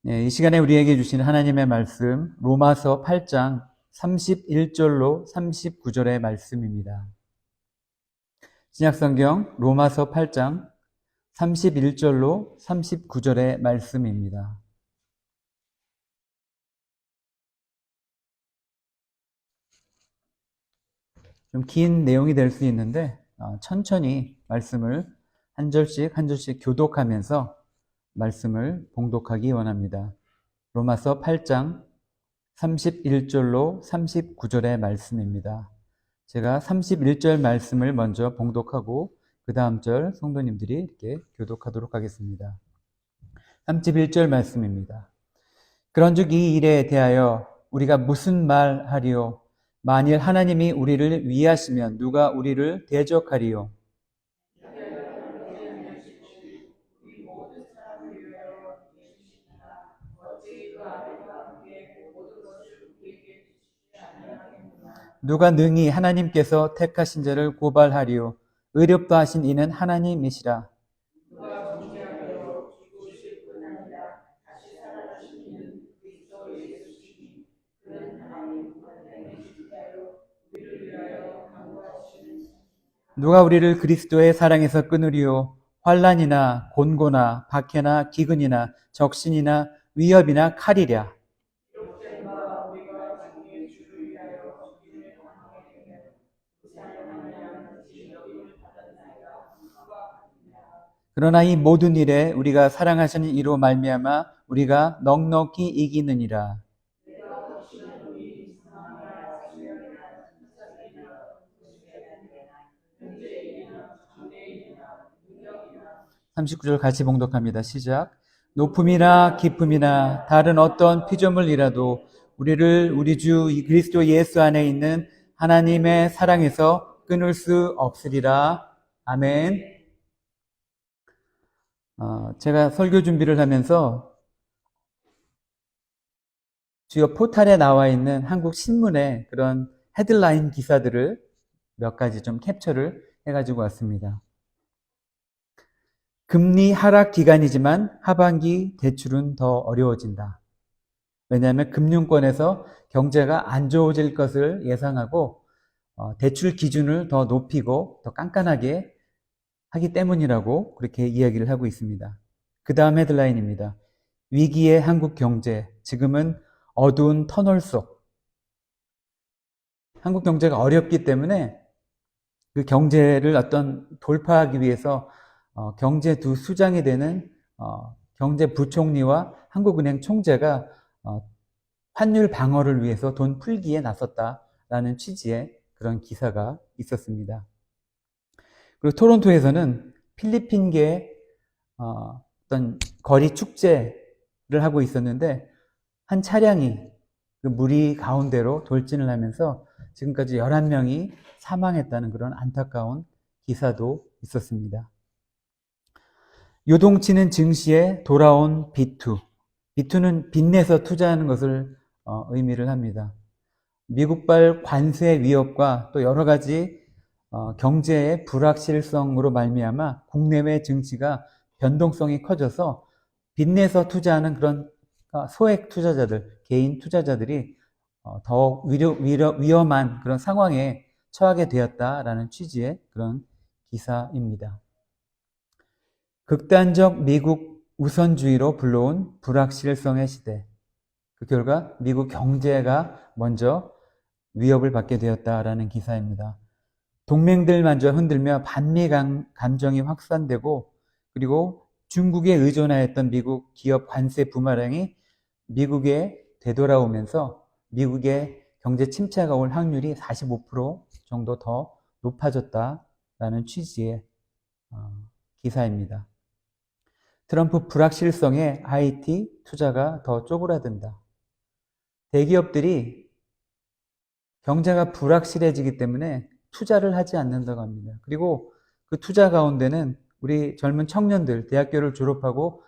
이 시간에 우리에게 주신 하나님의 말씀, 로마서 8장 31절로 39절의 말씀입니다. 신약성경 로마서 8장 31절로 39절의 말씀입니다. 좀 긴 내용이 될 수 있는데 천천히 말씀을 한 절씩 한 절씩 교독하면서 말씀을 봉독하기 원합니다. 로마서 8장 31절로 39절의 말씀입니다. 제가 31절 말씀을 먼저 봉독하고 그 다음 절 성도님들이 이렇게 교독하도록 하겠습니다. 31절 말씀입니다. 그런즉 이 일에 대하여 우리가 무슨 말 하리요? 만일 하나님이 우리를 위하시면 누가 우리를 대적하리요? 누가 능히 하나님께서 택하신 자를 고발하리요? 의롭다 하신 이는 하나님이시라. 누가 우리를 그리스도의 사랑에서 끊으리요? 환난이나 곤고나 박해나 기근이나 적신이나 위협이나 칼이랴. 그러나 이 모든 일에 우리가 사랑하시는 이로 말미암아 우리가 넉넉히 이기느니라. 39절 같이 봉독합니다. 시작. 높음이나 깊음이나 다른 어떤 피조물이라도 우리를 우리 주 그리스도 예수 안에 있는 하나님의 사랑에서 끊을 수 없으리라. 아멘. 제가 설교 준비를 하면서 주요 포탈에 나와 있는 한국 신문의 그런 헤드라인 기사들을 몇 가지 좀 캡처를 해가지고 왔습니다. 금리 하락 기간이지만 하반기 대출은 더 어려워진다. 왜냐하면 금융권에서 경제가 안 좋아질 것을 예상하고 대출 기준을 더 높이고 더 깐깐하게 하기 때문이라고 그렇게 이야기를 하고 있습니다. 그 다음 헤드라인입니다. 위기의 한국 경제, 지금은 어두운 터널 속. 한국 경제가 어렵기 때문에 그 경제를 어떤 돌파하기 위해서 경제 두 수장이 되는 경제부총리와 한국은행 총재가 환율 방어를 위해서 돈 풀기에 나섰다라는 취지의 그런 기사가 있었습니다. 그리고 토론토에서는 필리핀계 어떤 거리 축제를 하고 있었는데 한 차량이 그 무리 가운데로 돌진을 하면서 지금까지 11명이 사망했다는 그런 안타까운 기사도 있었습니다. 요동치는 증시에 돌아온 B2. B2는 빚내서 투자하는 것을 의미를 합니다. 미국발 관세 위협과 또 여러 가지 경제의 불확실성으로 말미암아 국내외 증시가 변동성이 커져서 빚내서 투자하는 그런 소액 투자자들, 개인 투자자들이 더욱 위험한 그런 상황에 처하게 되었다라는 취지의 그런 기사입니다. 극단적 미국 우선주의로 불러온 불확실성의 시대. 그 결과 미국 경제가 먼저 위협을 받게 되었다라는 기사입니다. 동맹들마저 흔들며 반미 감정이 확산되고 그리고 중국에 의존하였던 미국 기업 관세 부마랑이 미국에 되돌아오면서 미국의 경제 침체가 올 확률이 45% 정도 더 높아졌다라는 취지의 기사입니다. 트럼프 불확실성에 IT 투자가 더 쪼그라든다. 대기업들이 경제가 불확실해지기 때문에 투자를 하지 않는다고 합니다. 그리고 그 투자 가운데는 우리 젊은 청년들, 대학교를 졸업하고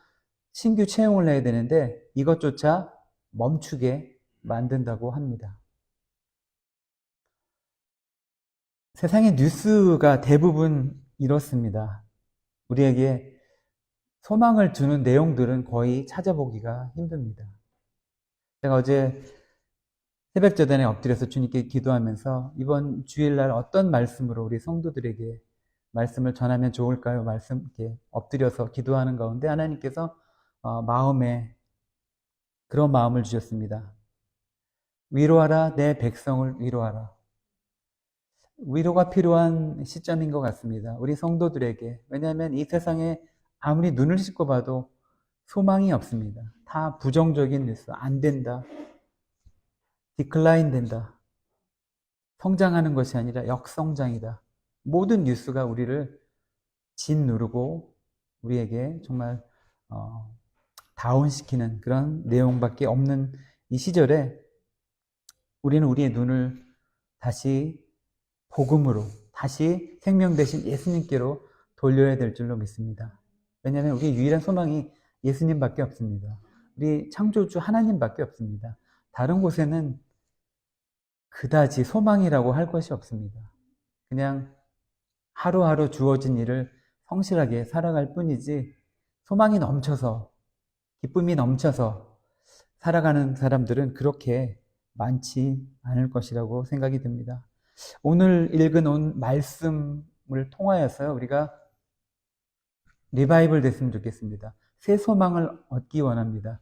신규 채용을 해야 되는데 이것조차 멈추게 만든다고 합니다. 세상의 뉴스가 대부분 이렇습니다. 우리에게 소망을 주는 내용들은 거의 찾아보기가 힘듭니다. 제가 어제 새벽제단에 엎드려서 주님께 기도하면서 이번 주일날 어떤 말씀으로 우리 성도들에게 말씀을 전하면 좋을까요? 말씀 이렇게 엎드려서 기도하는 가운데 하나님께서 마음에 그런 마음을 주셨습니다. 위로하라, 내 백성을 위로하라. 위로가 필요한 시점인 것 같습니다. 우리 성도들에게. 왜냐하면 이 세상에 아무리 눈을 씻고 봐도 소망이 없습니다. 다 부정적인 뉴스. 안 된다. 디클라인 된다. 성장하는 것이 아니라 역성장이다. 모든 뉴스가 우리를 짓누르고 우리에게 정말 다운시키는 그런 내용밖에 없는 이 시절에 우리는 우리의 눈을 다시 복음으로, 다시 생명 되신 예수님께로 돌려야 될 줄로 믿습니다. 왜냐하면 우리의 유일한 소망이 예수님밖에 없습니다. 우리 창조주 하나님밖에 없습니다. 다른 곳에는 그다지 소망이라고 할 것이 없습니다. 그냥 하루하루 주어진 일을 성실하게 살아갈 뿐이지 소망이 넘쳐서, 기쁨이 넘쳐서 살아가는 사람들은 그렇게 많지 않을 것이라고 생각이 듭니다. 오늘 읽은 말씀을 통하여서 우리가 리바이벌 됐으면 좋겠습니다. 새 소망을 얻기 원합니다.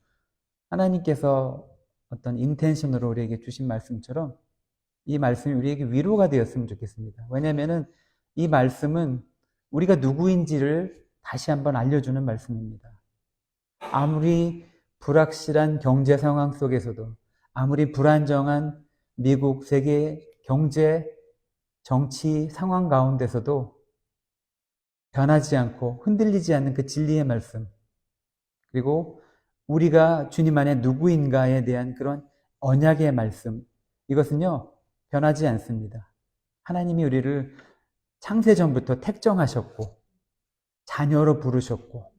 하나님께서 어떤 인텐션으로 우리에게 주신 말씀처럼 이 말씀이 우리에게 위로가 되었으면 좋겠습니다. 왜냐하면 이 말씀은 우리가 누구인지를 다시 한번 알려주는 말씀입니다. 아무리 불확실한 경제 상황 속에서도, 아무리 불안정한 미국, 세계 경제, 정치 상황 가운데서도 변하지 않고 흔들리지 않는 그 진리의 말씀, 그리고 우리가 주님 안에 누구인가에 대한 그런 언약의 말씀, 이것은요 변하지 않습니다. 하나님이 우리를 창세전부터 택정하셨고 자녀로 부르셨고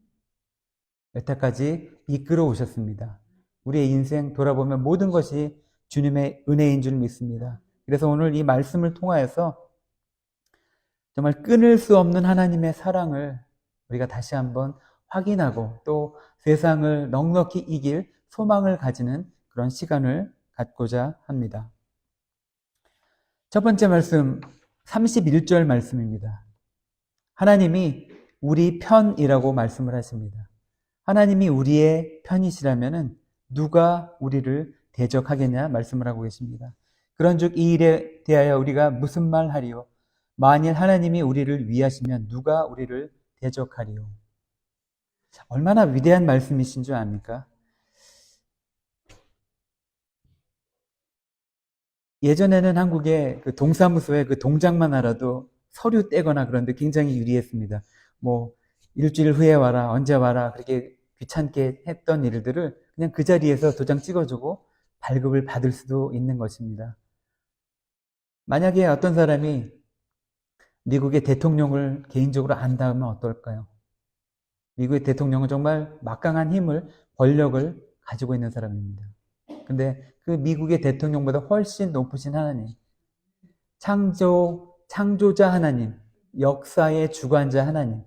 여태까지 이끌어 오셨습니다. 우리의 인생 돌아보면 모든 것이 주님의 은혜인 줄 믿습니다. 그래서 오늘 이 말씀을 통하여서 정말 끊을 수 없는 하나님의 사랑을 우리가 다시 한번 확인하고 또 세상을 넉넉히 이길 소망을 가지는 그런 시간을 갖고자 합니다. 첫 번째 말씀 31절 말씀입니다. 하나님이 우리 편이라고 말씀을 하십니다. 하나님이 우리의 편이시라면 누가 우리를 대적하겠냐 말씀을 하고 계십니다. 그런즉 이 일에 대하여 우리가 무슨 말 하리요? 만일 하나님이 우리를 위하시면 누가 우리를 대적하리요? 얼마나 위대한 말씀이신 줄 압니까? 예전에는 한국의 그 동사무소에 그 동작만 알아도 서류 떼거나 그런데 굉장히 유리했습니다. 뭐 일주일 후에 와라, 언제 와라 그렇게 귀찮게 했던 일들을 그냥 그 자리에서 도장 찍어주고 발급을 받을 수도 있는 것입니다. 만약에 어떤 사람이 미국의 대통령을 개인적으로 안다면 어떨까요? 미국의 대통령은 정말 막강한 힘을, 권력을 가지고 있는 사람입니다. 근데 그 미국의 대통령보다 훨씬 높으신 하나님, 창조자 하나님, 역사의 주관자 하나님,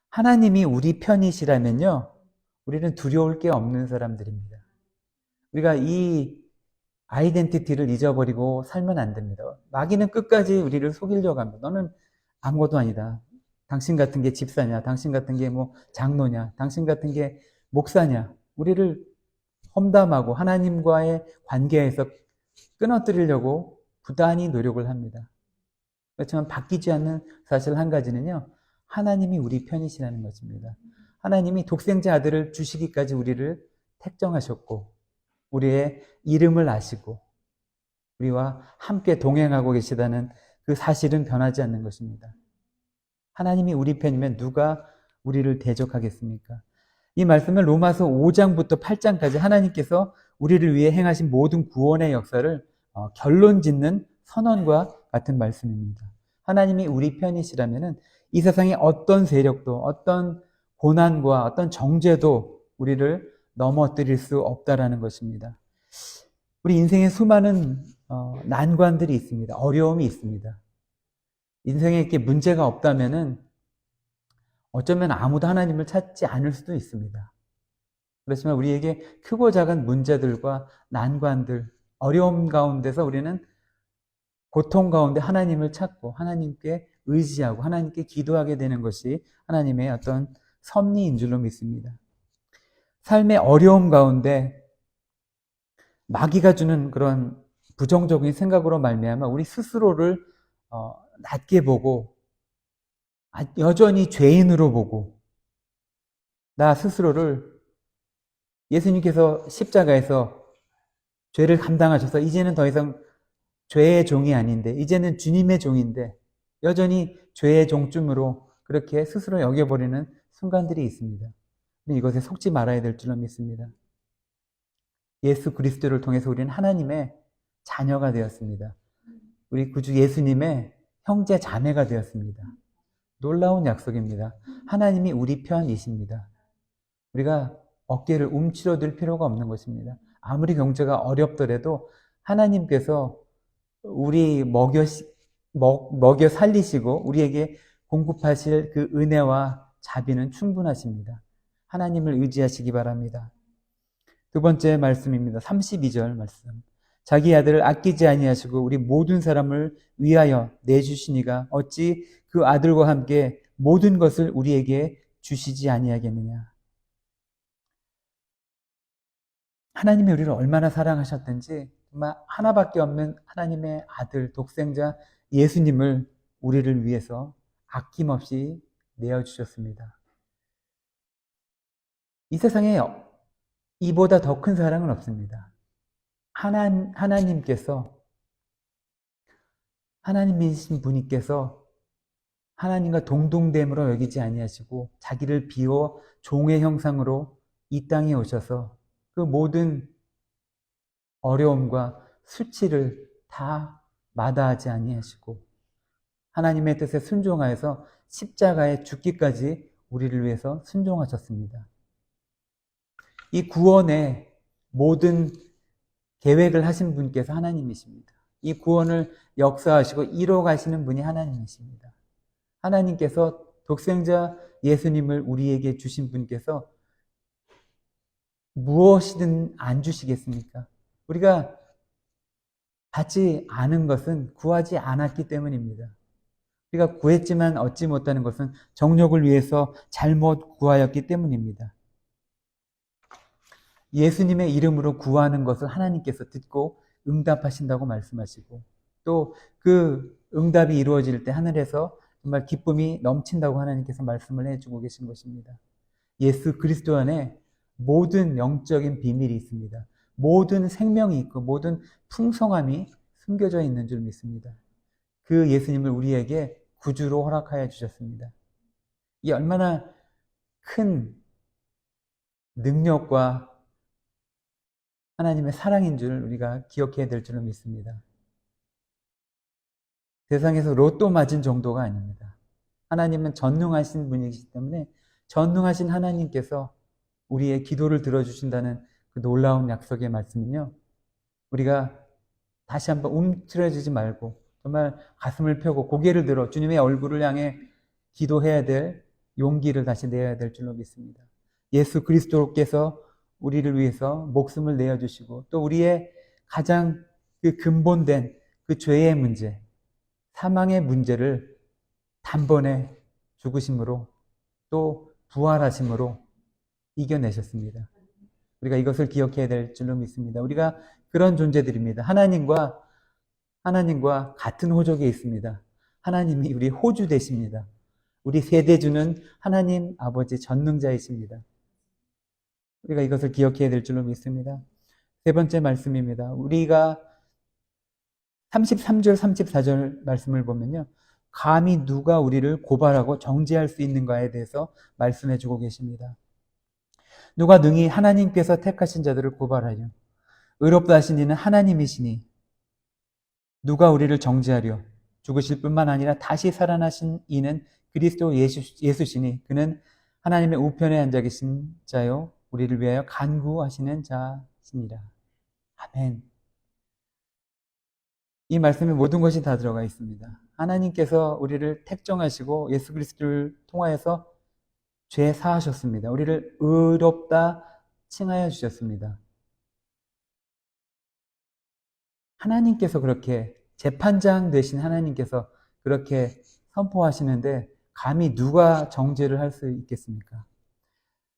하나님이 우리 편이시라면요, 우리는 두려울 게 없는 사람들입니다. 우리가 이 아이덴티티를 잊어버리고 살면 안 됩니다. 마귀는 끝까지 우리를 속이려고 합니다. 너는 아무것도 아니다. 당신 같은 게 집사냐, 당신 같은 게 뭐 장로냐, 당신 같은 게 목사냐, 우리를 험담하고 하나님과의 관계에서 끊어뜨리려고 부단히 노력을 합니다. 그렇지만 바뀌지 않는 사실 한 가지는요, 하나님이 우리 편이시라는 것입니다. 하나님이 독생자 아들을 주시기까지 우리를 택정하셨고 우리의 이름을 아시고 우리와 함께 동행하고 계시다는 그 사실은 변하지 않는 것입니다. 하나님이 우리 편이면 누가 우리를 대적하겠습니까? 이 말씀은 로마서 5장부터 8장까지 하나님께서 우리를 위해 행하신 모든 구원의 역사를 결론 짓는 선언과 같은 말씀입니다. 하나님이 우리 편이시라면 이 세상의 어떤 세력도 어떤 고난과 어떤 정죄도 우리를 넘어뜨릴 수 없다라는 것입니다. 우리 인생에 수많은 난관들이 있습니다. 어려움이 있습니다. 인생에 이렇게 문제가 없다면은 어쩌면 아무도 하나님을 찾지 않을 수도 있습니다. 그렇지만 우리에게 크고 작은 문제들과 난관들, 어려움 가운데서 우리는 고통 가운데 하나님을 찾고 하나님께 의지하고 하나님께 기도하게 되는 것이 하나님의 어떤 섭리인 줄로 믿습니다. 삶의 어려움 가운데 마귀가 주는 그런 부정적인 생각으로 말미암아 우리 스스로를 낮게 보고 여전히 죄인으로 보고 나 스스로를 예수님께서 십자가에서 죄를 감당하셔서 이제는 더 이상 죄의 종이 아닌데 이제는 주님의 종인데 여전히 죄의 종쯤으로 그렇게 스스로 여겨버리는 순간들이 있습니다. 이것에 속지 말아야 될 줄로 믿습니다. 예수 그리스도를 통해서 우리는 하나님의 자녀가 되었습니다. 우리 구주 예수님의 형제 자매가 되었습니다. 놀라운 약속입니다. 하나님이 우리 편이십니다. 우리가 어깨를 움츠러들 필요가 없는 것입니다. 아무리 경제가 어렵더라도 하나님께서 우리 먹여 살리시고 우리에게 공급하실 그 은혜와 자비는 충분하십니다. 하나님을 의지하시기 바랍니다. 두 번째 말씀입니다. 32절 말씀. 자기 아들을 아끼지 아니하시고 우리 모든 사람을 위하여 내주시니가 어찌 그 아들과 함께 모든 것을 우리에게 주시지 아니하겠느냐. 하나님이 우리를 얼마나 사랑하셨든지 정말 하나밖에 없는 하나님의 아들 독생자 예수님을 우리를 위해서 아낌없이 내어주셨습니다. 이 세상에 이보다 더 큰 사랑은 없습니다. 하나님이신 분이께서 하나님과 동등됨으로 여기지 아니하시고 자기를 비워 종의 형상으로 이 땅에 오셔서 그 모든 어려움과 수치를 다 마다하지 아니하시고 하나님의 뜻에 순종하여서 십자가에 죽기까지 우리를 위해서 순종하셨습니다. 이 구원의 모든 계획을 하신 분께서 하나님이십니다. 이 구원을 역사하시고 이뤄가시는 분이 하나님이십니다. 하나님께서 독생자 예수님을 우리에게 주신 분께서 무엇이든 안 주시겠습니까? 우리가 받지 않은 것은 구하지 않았기 때문입니다. 우리가 구했지만 얻지 못하는 것은 정욕을 위해서 잘못 구하였기 때문입니다. 예수님의 이름으로 구하는 것을 하나님께서 듣고 응답하신다고 말씀하시고 또 그 응답이 이루어질 때 하늘에서 정말 기쁨이 넘친다고 하나님께서 말씀을 해주고 계신 것입니다. 예수 그리스도 안에 모든 영적인 비밀이 있습니다. 모든 생명이 있고 모든 풍성함이 숨겨져 있는 줄 믿습니다. 그 예수님을 우리에게 구주로 허락하여 주셨습니다. 이 얼마나 큰 능력과 하나님의 사랑인 줄 우리가 기억해야 될 줄로 믿습니다. 세상에서 로또 맞은 정도가 아닙니다. 하나님은 전능하신 분이시기 때문에 전능하신 하나님께서 우리의 기도를 들어주신다는 그 놀라운 약속의 말씀은요, 우리가 다시 한번 움츠러지지 말고 정말 가슴을 펴고 고개를 들어 주님의 얼굴을 향해 기도해야 될 용기를 다시 내야 될 줄로 믿습니다. 예수 그리스도께서 우리를 위해서 목숨을 내어주시고 또 우리의 가장 그 근본된 그 죄의 문제, 사망의 문제를 단번에 죽으심으로 또 부활하심으로 이겨내셨습니다. 우리가 이것을 기억해야 될 줄로 믿습니다. 우리가 그런 존재들입니다. 하나님과 같은 호족에 있습니다. 하나님이 우리 호주 되십니다. 우리 세대주는 하나님 아버지 전능자이십니다. 우리가 이것을 기억해야 될 줄로 믿습니다. 세 번째 말씀입니다. 우리가 33절, 34절 말씀을 보면요. 감히 누가 우리를 고발하고 정죄할 수 있는가에 대해서 말씀해 주고 계십니다. 누가 능히 하나님께서 택하신 자들을 고발하려 의롭다 하신 이는 하나님이시니 누가 우리를 정죄하려 죽으실 뿐만 아니라 다시 살아나신 이는 그리스도 예수시니 그는 하나님의 우편에 앉아 계신 자요 우리를 위하여 간구하시는 자시니라. 아멘. 이 말씀에 모든 것이 다 들어가 있습니다. 하나님께서 우리를 택정하시고 예수 그리스도를 통하여서 죄 사하셨습니다. 우리를 의롭다 칭하여 주셨습니다. 하나님께서 그렇게 재판장 되신 하나님께서 그렇게 선포하시는데 감히 누가 정죄를 할 수 있겠습니까?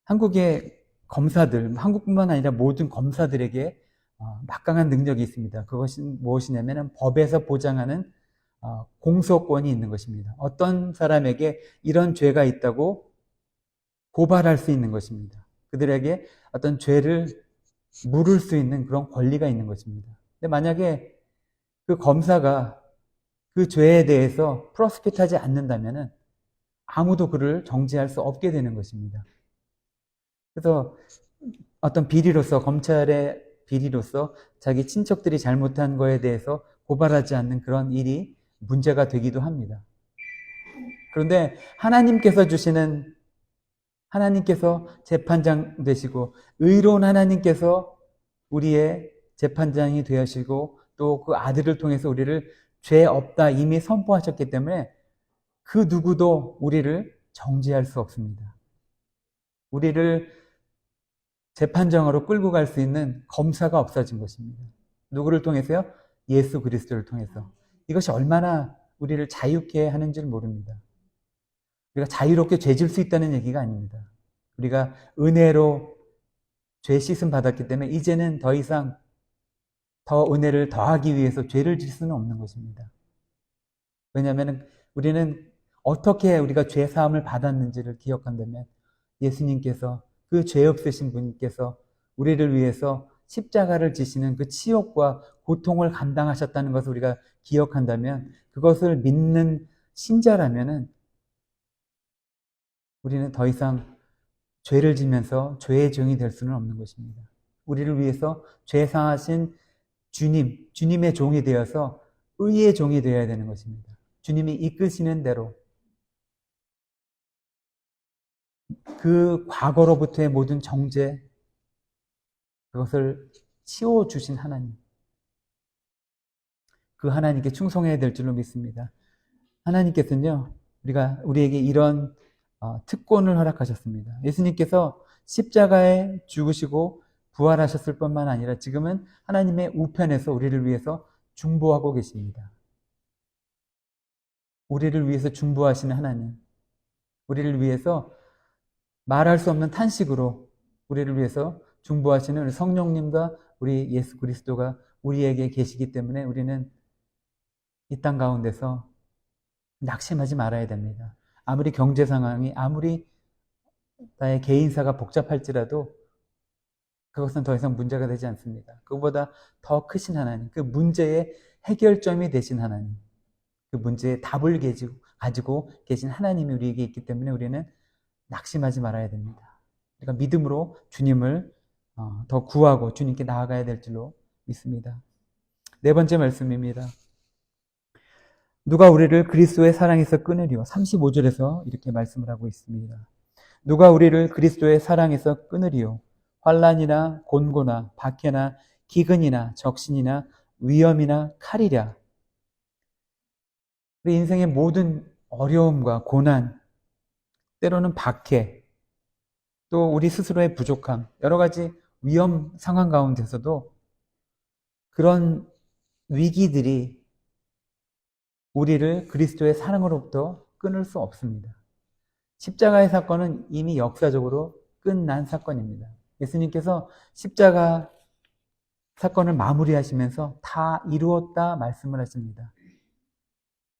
한국의 검사들, 한국뿐만 아니라 모든 검사들에게 막강한 능력이 있습니다. 그것이 무엇이냐면 법에서 보장하는 공소권이 있는 것입니다. 어떤 사람에게 이런 죄가 있다고 고발할 수 있는 것입니다. 그들에게 어떤 죄를 물을 수 있는 그런 권리가 있는 것입니다. 근데 만약에 그 검사가 그 죄에 대해서 프로스큐트하지 않는다면 아무도 그를 정죄할 수 없게 되는 것입니다. 그래서 어떤 비리로서, 검찰의 비리로서 자기 친척들이 잘못한 거에 대해서 고발하지 않는 그런 일이 문제가 되기도 합니다. 그런데 하나님께서 재판장 되시고 의로운 하나님께서 우리의 재판장이 되시고 또 그 아들을 통해서 우리를 죄 없다 이미 선포하셨기 때문에 그 누구도 우리를 정죄할 수 없습니다. 우리를 재판장으로 끌고 갈 수 있는 검사가 없어진 것입니다. 누구를 통해서요? 예수 그리스도를 통해서. 이것이 얼마나 우리를 자유케 하는지를 모릅니다. 우리가 자유롭게 죄 질 수 있다는 얘기가 아닙니다. 우리가 은혜로 죄 씻음 받았기 때문에 이제는 더 이상 더 은혜를 더하기 위해서 죄를 질 수는 없는 것입니다. 왜냐하면 우리는 어떻게 우리가 죄 사함을 받았는지를 기억한다면 예수님께서 그 죄 없으신 분께서 우리를 위해서 십자가를 지시는 그 치욕과 고통을 감당하셨다는 것을 우리가 기억한다면 그것을 믿는 신자라면은 우리는 더 이상 죄를 지면서 죄의 종이 될 수는 없는 것입니다. 우리를 위해서 죄 사하신 주님의 종이 되어서 의의 종이 되어야 되는 것입니다. 주님이 이끄시는 대로 그 과거로부터의 모든 정죄, 그것을 치워주신 하나님. 그 하나님께 충성해야 될 줄로 믿습니다. 하나님께서는요, 우리에게 이런 특권을 허락하셨습니다. 예수님께서 십자가에 죽으시고 부활하셨을 뿐만 아니라 지금은 하나님의 우편에서 우리를 위해서 중보하고 계십니다. 우리를 위해서 중보하시는 하나님. 우리를 위해서 말할 수 없는 탄식으로 우리를 위해서 중보하시는 우리 성령님과 우리 예수 그리스도가 우리에게 계시기 때문에 우리는 이 땅 가운데서 낙심하지 말아야 됩니다. 아무리 경제 상황이, 아무리 나의 개인사가 복잡할지라도 그것은 더 이상 문제가 되지 않습니다. 그보다 더 크신 하나님, 그 문제의 해결점이 되신 하나님, 그 문제의 답을 가지고 계신 하나님이 우리에게 있기 때문에 우리는 낙심하지 말아야 됩니다. 우리가 믿음으로 주님을 더 구하고 주님께 나아가야 될 줄로 믿습니다. 네 번째 말씀입니다. 누가 우리를 그리스도의 사랑에서 끊으리요. 35절에서 이렇게 말씀을 하고 있습니다. 누가 우리를 그리스도의 사랑에서 끊으리요. 환난이나 곤고나 박해나 기근이나 적신이나 위험이나 칼이랴. 우리 인생의 모든 어려움과 고난, 때로는 박해, 또 우리 스스로의 부족함, 여러 가지 위험 상황 가운데서도 그런 위기들이 우리를 그리스도의 사랑으로부터 끊을 수 없습니다. 십자가의 사건은 이미 역사적으로 끝난 사건입니다. 예수님께서 십자가 사건을 마무리하시면서 다 이루었다 말씀을 하십니다.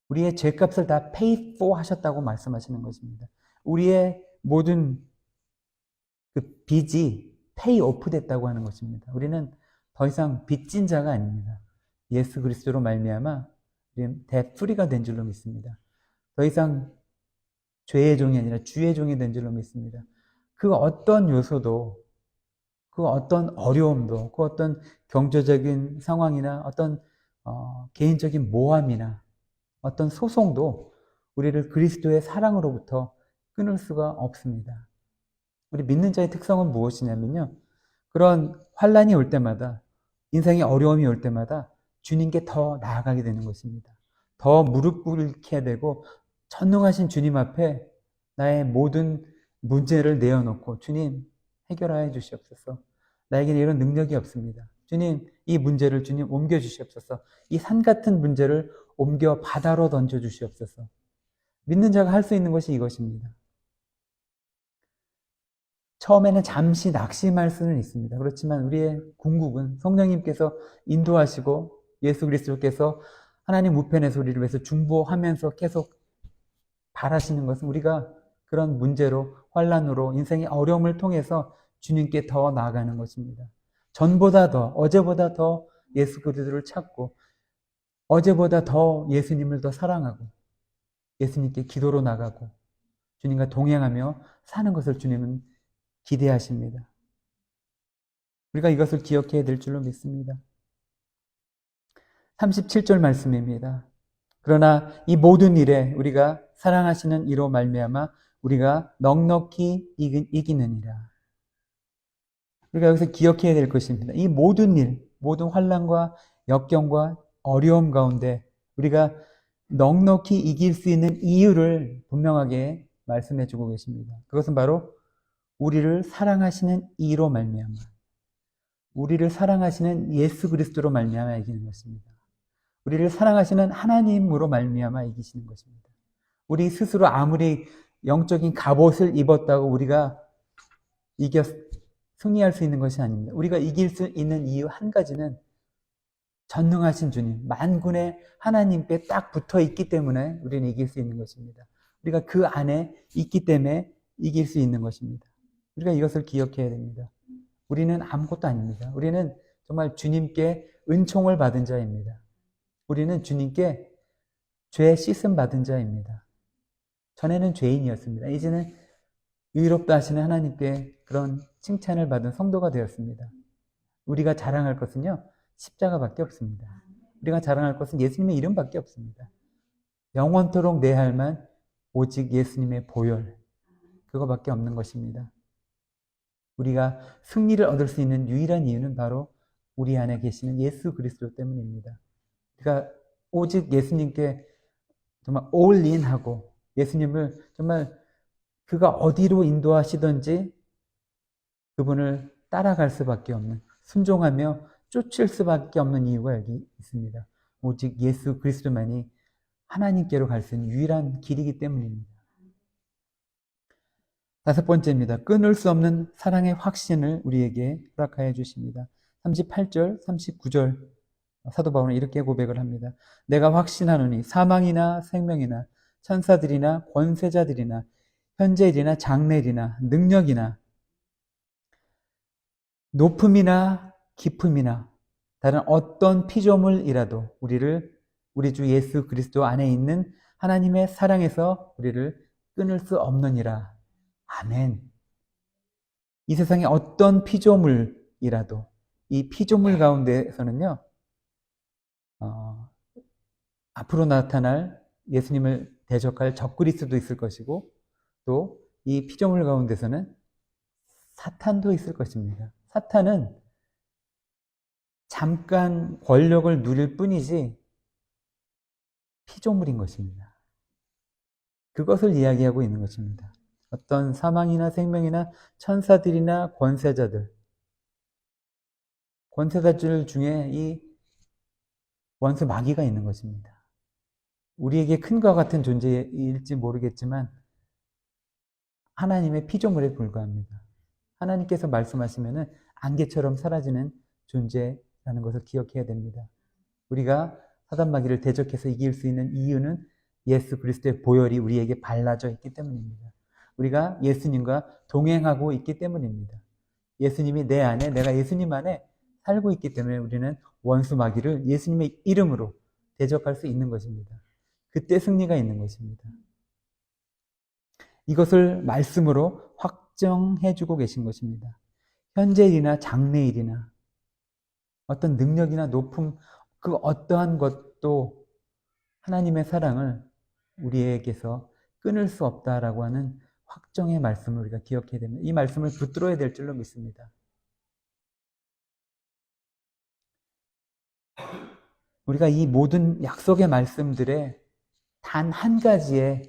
우리의 죄값을 다 pay for 하셨다고 말씀하시는 것입니다. 우리의 모든 그 빚이 pay off 됐다고 하는 것입니다. 우리는 더 이상 빚진 자가 아닙니다. 예수 그리스도로 말미암아 우리는 debt free가 된 줄로 믿습니다. 더 이상 죄의 종이 아니라 주의 종이 된 줄로 믿습니다. 그 어떤 요소도, 그 어떤 어려움도, 그 어떤 경제적인 상황이나 어떤 개인적인 모함이나 어떤 소송도 우리를 그리스도의 사랑으로부터 끊을 수가 없습니다. 우리 믿는 자의 특성은 무엇이냐면요, 그런 환난이 올 때마다, 인생의 어려움이 올 때마다 주님께 더 나아가게 되는 것입니다. 더 무릎 꿇게 되고 전능하신 주님 앞에 나의 모든 문제를 내어놓고 주님 해결하여 주시옵소서. 나에게는 이런 능력이 없습니다. 주님 이 문제를 주님 옮겨 주시옵소서. 이 산 같은 문제를 옮겨 바다로 던져 주시옵소서. 믿는 자가 할 수 있는 것이 이것입니다. 처음에는 잠시 낙심할 수는 있습니다. 그렇지만 우리의 궁극은 성령님께서 인도하시고 예수 그리스도께서 하나님 우편에서 우리를 위해서 중보하면서 계속 바라시는 것은 우리가 그런 문제로 환난으로 인생의 어려움을 통해서 주님께 더 나아가는 것입니다. 전보다 더 어제보다 더 예수 그리스도를 찾고 어제보다 더 예수님을 더 사랑하고 예수님께 기도로 나가고 주님과 동행하며 사는 것을 주님은 기대하십니다. 우리가 이것을 기억해야 될 줄로 믿습니다. 37절 말씀입니다. 그러나 이 모든 일에 우리가 사랑하시는 이로 말미암아 우리가 넉넉히 이기느니라. 우리가 여기서 기억해야 될 것입니다. 이 모든 일, 모든 환난과 역경과 어려움 가운데 우리가 넉넉히 이길 수 있는 이유를 분명하게 말씀해 주고 계십니다. 그것은 바로 우리를 사랑하시는 이로 말미암아 우리를 사랑하시는 예수 그리스도로 말미암아 이기는 것입니다. 우리를 사랑하시는 하나님으로 말미암아 이기시는 것입니다. 우리 스스로 아무리 영적인 갑옷을 입었다고 우리가 승리할 수 있는 것이 아닙니다. 우리가 이길 수 있는 이유 한 가지는 전능하신 주님, 만군의 하나님께 딱 붙어 있기 때문에 우리는 이길 수 있는 것입니다. 우리가 그 안에 있기 때문에 이길 수 있는 것입니다. 우리가 이것을 기억해야 됩니다. 우리는 아무것도 아닙니다. 우리는 정말 주님께 은총을 받은 자입니다. 우리는 주님께 죄 씻음 받은 자입니다. 전에는 죄인이었습니다. 이제는 의롭다 하시는 하나님께 그런 칭찬을 받은 성도가 되었습니다. 우리가 자랑할 것은요, 십자가밖에 없습니다. 우리가 자랑할 것은 예수님의 이름밖에 없습니다. 영원토록 내 할만 오직 예수님의 보혈, 그거밖에 없는 것입니다. 우리가 승리를 얻을 수 있는 유일한 이유는 바로 우리 안에 계시는 예수 그리스도 때문입니다. 그러니까 오직 예수님께 정말 올인하고 예수님을 정말 그가 어디로 인도하시든지 그분을 따라갈 수밖에 없는, 순종하며 쫓을 수밖에 없는 이유가 여기 있습니다. 오직 예수 그리스도만이 하나님께로 갈 수 있는 유일한 길이기 때문입니다. 다섯 번째입니다. 끊을 수 없는 사랑의 확신을 우리에게 허락하여 주십니다. 38절, 39절 사도 바울은 이렇게 고백을 합니다. 내가 확신하노니 사망이나 생명이나 천사들이나 권세자들이나 현재일이나 장래일이나 능력이나 높음이나 깊음이나 다른 어떤 피조물이라도 우리 주 예수 그리스도 안에 있는 하나님의 사랑에서 우리를 끊을 수 없느니라. 아멘. 이 세상에 어떤 피조물이라도 이 피조물 가운데서는요, 앞으로 나타날 예수님을 대적할 적그리스도 있을 것이고 또 이 피조물 가운데서는 사탄도 있을 것입니다. 사탄은 잠깐 권력을 누릴 뿐이지 피조물인 것입니다. 그것을 이야기하고 있는 것입니다. 어떤 사망이나 생명이나 천사들이나 권세자들 중에 이 원수 마귀가 있는 것입니다. 우리에게 큰과 같은 존재일지 모르겠지만 하나님의 피조물에 불과합니다. 하나님께서 말씀하시면 안개처럼 사라지는 존재라는 것을 기억해야 됩니다. 우리가 사단 마귀를 대적해서 이길 수 있는 이유는 예수 그리스도의 보혈이 우리에게 발라져 있기 때문입니다. 우리가 예수님과 동행하고 있기 때문입니다. 예수님이 내 안에, 내가 예수님 안에 살고 있기 때문에 우리는 원수 마귀를 예수님의 이름으로 대적할 수 있는 것입니다. 그때 승리가 있는 것입니다. 이것을 말씀으로 확정해주고 계신 것입니다. 현재일이나 장래일이나 어떤 능력이나 높음, 그 어떠한 것도 하나님의 사랑을 우리에게서 끊을 수 없다라고 하는 확정의 말씀을 우리가 기억해야 됩니다. 이 말씀을 붙들어야 될 줄로 믿습니다. 우리가 이 모든 약속의 말씀들에 단 한 가지의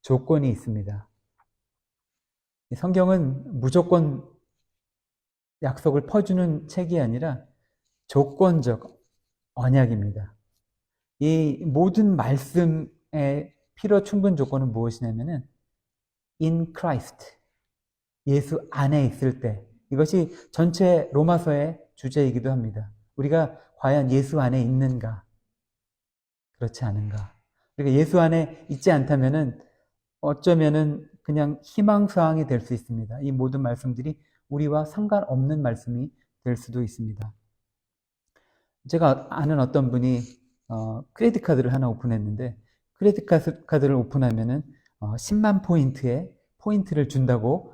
조건이 있습니다. 성경은 무조건 약속을 퍼주는 책이 아니라 조건적 언약입니다. 이 모든 말씀의 필요 충분 조건은 무엇이냐면은 in Christ, 예수 안에 있을 때, 이것이 전체 로마서의 주제이기도 합니다. 우리가 과연 예수 안에 있는가? 그렇지 않은가? 우리가 예수 안에 있지 않다면은 어쩌면은 그냥 희망사항이 될 수 있습니다. 이 모든 말씀들이 우리와 상관없는 말씀이 될 수도 있습니다. 제가 아는 어떤 분이 크레딧 카드를 하나 오픈했는데, 크레딧 카드를 오픈하면은 10만 포인트에 포인트를 준다고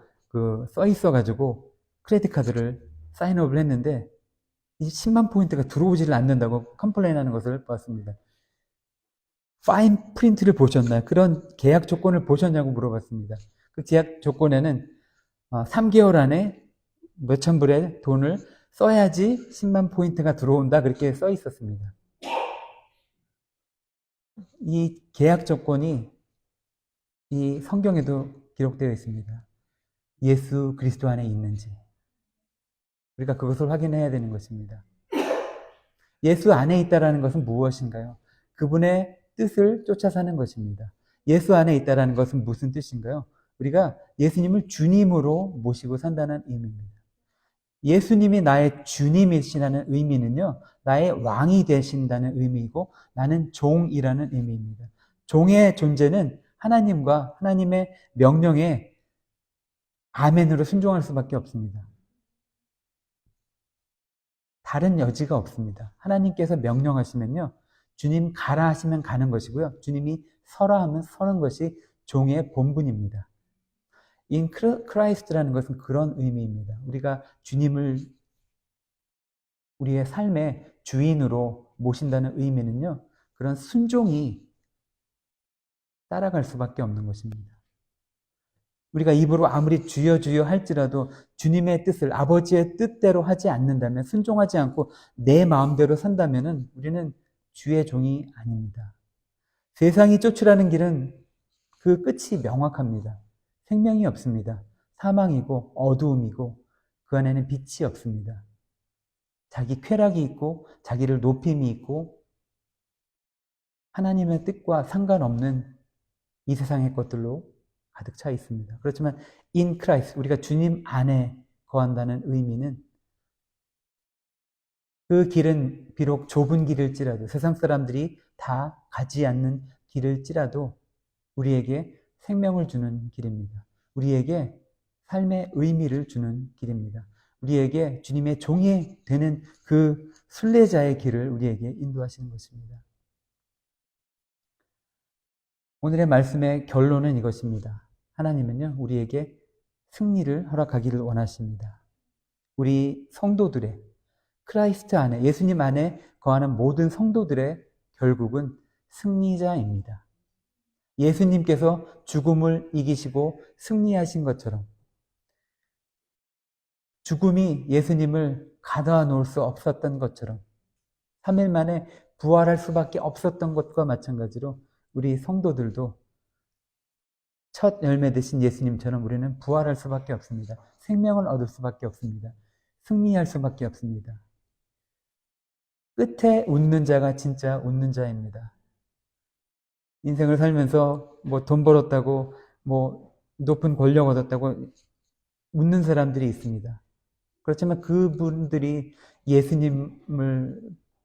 써 있어가지고 크레딧 카드를 사인업을 했는데, 이 10만 포인트가 들어오지를 않는다고 컴플레인하는 것을 봤습니다. 파인 프린트를 보셨나요? 그런 계약 조건을 보셨냐고 물어봤습니다. 그 계약 조건에는 3개월 안에 몇천 불의 돈을 써야지 10만 포인트가 들어온다, 그렇게 써 있었습니다. 이 계약 조건이 이 성경에도 기록되어 있습니다. 예수 그리스도 안에 있는지 우리가 그것을 확인해야 되는 것입니다. 예수 안에 있다라는 것은 무엇인가요? 그분의 뜻을 쫓아 사는 것입니다. 예수 안에 있다라는 것은 무슨 뜻인가요? 우리가 예수님을 주님으로 모시고 산다는 의미입니다. 예수님이 나의 주님이시라는 의미는요, 나의 왕이 되신다는 의미이고 나는 종이라는 의미입니다. 종의 존재는 하나님과 하나님의 명령에 아멘으로 순종할 수밖에 없습니다. 다른 여지가 없습니다. 하나님께서 명령하시면요, 주님 가라 하시면 가는 것이고요, 주님이 서라 하면 서는 것이 종의 본분입니다. In Christ라는 것은 그런 의미입니다. 우리가 주님을 우리의 삶의 주인으로 모신다는 의미는요, 그런 순종이 따라갈 수밖에 없는 것입니다. 우리가 입으로 아무리 주여 주여 할지라도 주님의 뜻을 아버지의 뜻대로 하지 않는다면, 순종하지 않고 내 마음대로 산다면 우리는 주의 종이 아닙니다. 세상이 쫓으라는 길은 그 끝이 명확합니다. 생명이 없습니다. 사망이고 어두움이고 그 안에는 빛이 없습니다. 자기 쾌락이 있고 자기를 높임이 있고 하나님의 뜻과 상관없는 이 세상의 것들로 가득 차 있습니다. 그렇지만 in Christ, 우리가 주님 안에 거한다는 의미는 그 길은 비록 좁은 길일지라도, 세상 사람들이 다 가지 않는 길일지라도 우리에게 생명을 주는 길입니다. 우리에게 삶의 의미를 주는 길입니다. 우리에게 주님의 종이 되는 그 순례자의 길을 우리에게 인도하시는 것입니다. 오늘의 말씀의 결론은 이것입니다. 하나님은요, 우리에게 승리를 허락하기를 원하십니다. 우리 성도들의, 크라이스트 안에, 예수님 안에 거하는 모든 성도들의 결국은 승리자입니다. 예수님께서 죽음을 이기시고 승리하신 것처럼 죽음이 예수님을 가둬 놓을 수 없었던 것처럼 3일 만에 부활할 수밖에 없었던 것과 마찬가지로 우리 성도들도 첫 열매 되신 예수님처럼 우리는 부활할 수밖에 없습니다. 생명을 얻을 수밖에 없습니다. 승리할 수밖에 없습니다. 끝에 웃는 자가 진짜 웃는 자입니다. 인생을 살면서 돈 벌었다고, 높은 권력 얻었다고 웃는 사람들이 있습니다. 그렇지만 그분들이 예수님을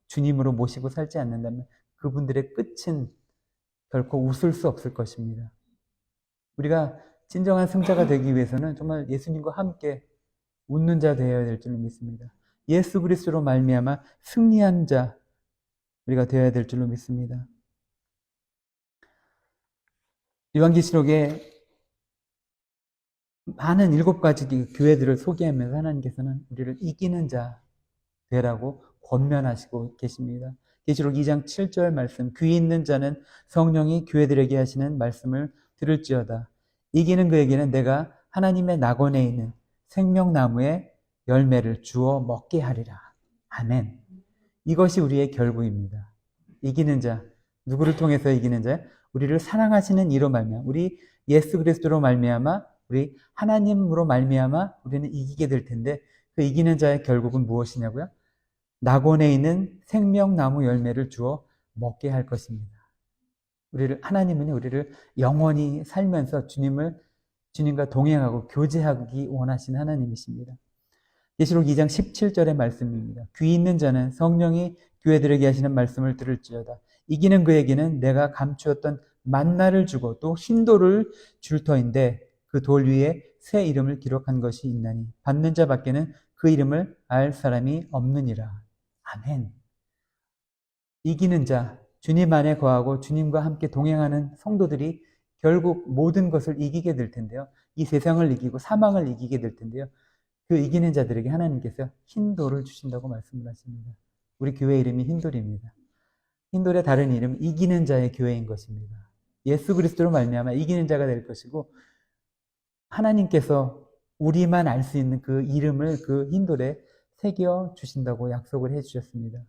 주님으로 모시고 살지 않는다면 그분들의 끝은 결코 웃을 수 없을 것입니다. 우리가 진정한 승자가 되기 위해서는 정말 예수님과 함께 웃는 자 되어야 될 줄로 믿습니다. 예수 그리스도로 말미암아 승리한 자 우리가 되어야 될 줄로 믿습니다. 요한계시록에 많은 7가지 교회들을 소개하면서 하나님께서는 우리를 이기는 자 되라고 권면하시고 계십니다. 계시록 2장 7절 말씀, 귀 있는 자는 성령이 교회들에게 하시는 말씀을 들을지어다. 이기는 그에게는 내가 하나님의 낙원에 있는 생명나무의 열매를 주어 먹게 하리라. 아멘. 이것이 우리의 결국입니다. 이기는 자, 누구를 통해서 이기는 자? 우리를 사랑하시는 이로 말미암아, 우리 예수 그리스도로 말미암아 우리 하나님으로 말미암아 우리는 이기게 될 텐데 그 이기는 자의 결국은 무엇이냐고요? 낙원에 있는 생명나무 열매를 주어 먹게 할 것입니다. 하나님은 우리를 영원히 살면서 주님과 동행하고 교제하기 원하시는 하나님이십니다. 계시록 2장 17절의 말씀입니다. 귀 있는 자는 성령이 교회들에게 하시는 말씀을 들을지어다. 이기는 그에게는 내가 감추었던 만나를 주고 또 흰돌을 줄 터인데 그 돌 위에 새 이름을 기록한 것이 있나니 받는 자 밖에는 그 이름을 알 사람이 없느니라. 아멘. 이기는 자, 주님 안에 거하고 주님과 함께 동행하는 성도들이 결국 모든 것을 이기게 될 텐데요. 이 세상을 이기고 사망을 이기게 될 텐데요. 그 이기는 자들에게 하나님께서 흰돌을 주신다고 말씀을 하십니다. 우리 교회 이름이 흰돌입니다. 흰돌의 다른 이름 이기는 자의 교회인 것입니다. 예수 그리스도로 말미암아 이기는 자가 될 것이고 하나님께서 우리만 알 수 있는 그 이름을 그 흰돌에 새겨 주신다고 약속을 해 주셨습니다.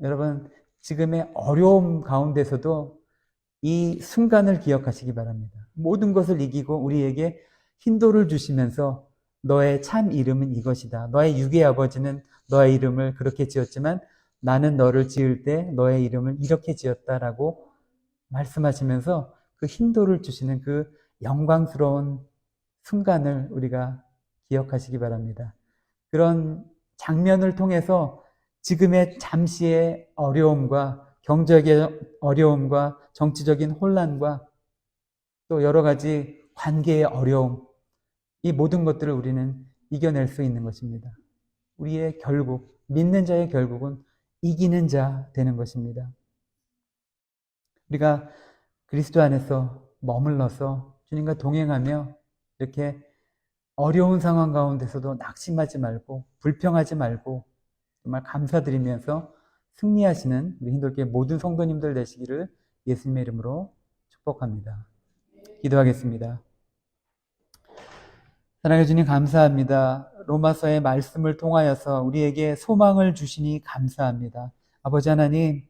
여러분, 지금의 어려움 가운데서도 이 순간을 기억하시기 바랍니다. 모든 것을 이기고 우리에게 흰돌을 주시면서 너의 참 이름은 이것이다. 너의 육의 아버지는 너의 이름을 그렇게 지었지만 나는 너를 지을 때 너의 이름을 이렇게 지었다라고 말씀하시면서 그 흰돌을 주시는 그 영광스러운 순간을 우리가 기억하시기 바랍니다. 그런 장면을 통해서 지금의 잠시의 어려움과 경제적인 어려움과 정치적인 혼란과 또 여러 가지 관계의 어려움, 이 모든 것들을 우리는 이겨낼 수 있는 것입니다. 우리의 결국, 믿는 자의 결국은 이기는 자 되는 것입니다. 우리가 그리스도 안에서 머물러서 주님과 동행하며 이렇게 어려운 상황 가운데서도 낙심하지 말고 불평하지 말고 정말 감사드리면서 승리하시는 우리 흰돌교회 모든 성도님들 되시기를 예수님의 이름으로 축복합니다. 기도하겠습니다. 사랑해 주님 감사합니다. 로마서의 말씀을 통하여서 우리에게 소망을 주시니 감사합니다. 아버지 하나님,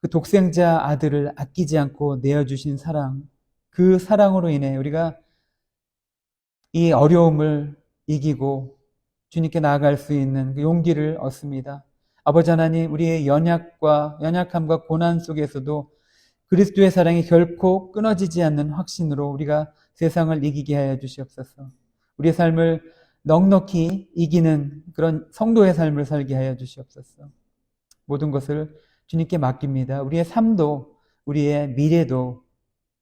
그 독생자 아들을 아끼지 않고 내어주신 사랑, 그 사랑으로 인해 우리가 이 어려움을 이기고 주님께 나아갈 수 있는 그 용기를 얻습니다. 아버지 하나님, 우리의 연약함과 고난 속에서도 그리스도의 사랑이 결코 끊어지지 않는 확신으로 우리가 세상을 이기게 하여 주시옵소서. 우리의 삶을 넉넉히 이기는 그런 성도의 삶을 살게 하여 주시옵소서. 모든 것을 주님께 맡깁니다. 우리의 삶도, 우리의 미래도,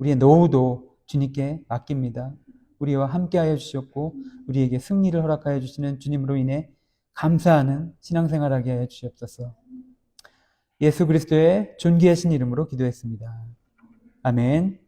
우리의 노후도 주님께 맡깁니다. 우리와 함께하여 주셨고 우리에게 승리를 허락하여 주시는 주님으로 인해 감사하는 신앙생활하게 하여 주시옵소서. 예수 그리스도의 존귀하신 이름으로 기도했습니다. 아멘.